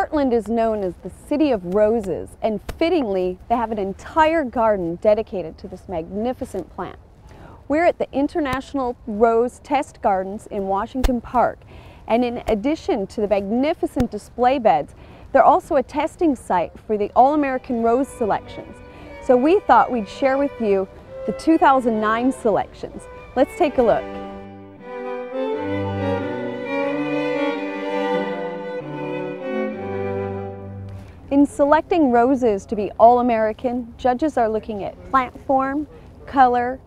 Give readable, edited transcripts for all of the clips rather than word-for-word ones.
Portland is known as the City of Roses, and fittingly, they have an entire garden dedicated to this magnificent plant. We're at the International Rose Test Gardens in Washington Park, and in addition to the magnificent display beds, they're also a testing site for the All-American Rose selections. So we thought we'd share with you the 2009 selections. Let's take a look. In selecting roses to be All-American, judges are looking at plant form, color,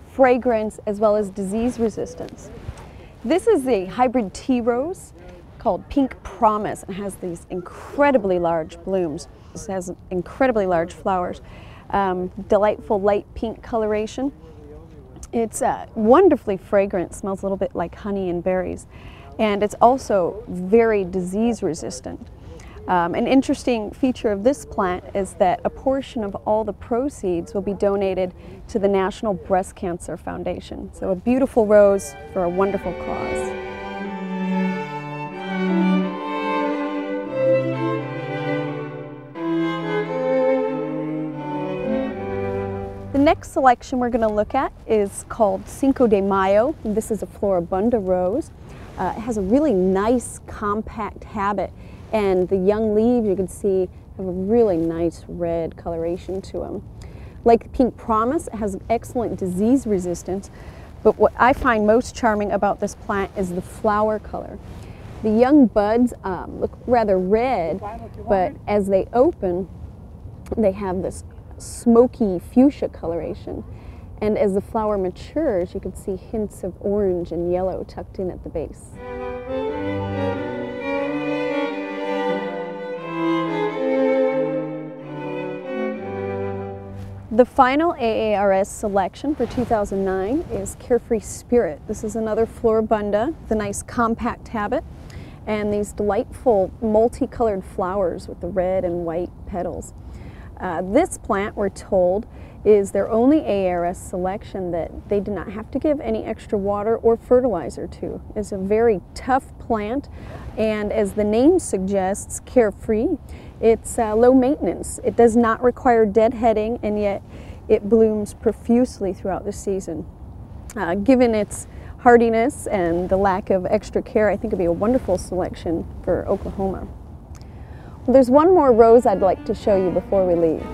fragrance, as well as disease resistance. This is a hybrid tea rose called Pink Promise and has these incredibly large blooms. It has incredibly large flowers, delightful light pink coloration. It's wonderfully fragrant, smells a little bit like honey and berries, and it's also very disease resistant. An interesting feature of this plant is that a portion of all the proceeds will be donated to the National Breast Cancer Foundation. So a beautiful rose for a wonderful cause. The next selection we're going to look at is called Cinco de Mayo. This is a Floribunda rose. It has a really nice compact habit, and the young leaves, you can see, have a really nice red coloration to them. Like Pink Promise, it has excellent disease resistance, but what I find most charming about this plant is the flower color. The young buds look rather red, but as they open, they have this smoky fuchsia coloration. And as the flower matures, you can see hints of orange and yellow tucked in at the base. The final AARS selection for 2009 is Carefree Spirit. This is another Floribunda with a nice compact habit and these delightful multicolored flowers with the red and white petals. This plant, we're told, is their only AARS selection that they do not have to give any extra water or fertilizer to. It's a very tough plant, and as the name suggests, carefree, it's low maintenance. It does not require deadheading, and yet it blooms profusely throughout the season. Given its hardiness and the lack of extra care, I think it'd be a wonderful selection for Oklahoma. Well, there's one more rose I'd like to show you before we leave.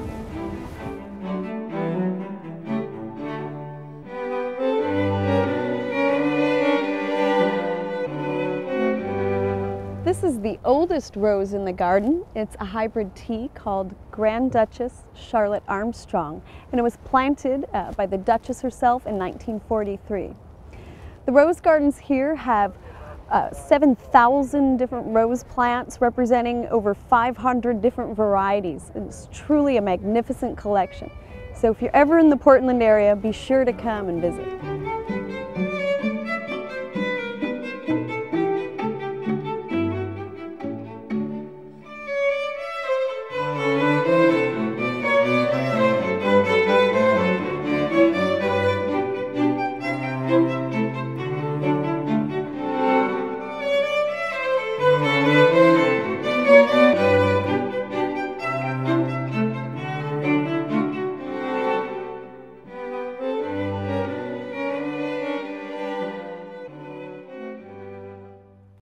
This is the oldest rose in the garden. It's a hybrid tea called Grand Duchess Charlotte Armstrong, and it was planted by the Duchess herself in 1943. The rose gardens here have 7,000 different rose plants representing over 500 different varieties. It's truly a magnificent collection. So if you're ever in the Portland area, be sure to come and visit.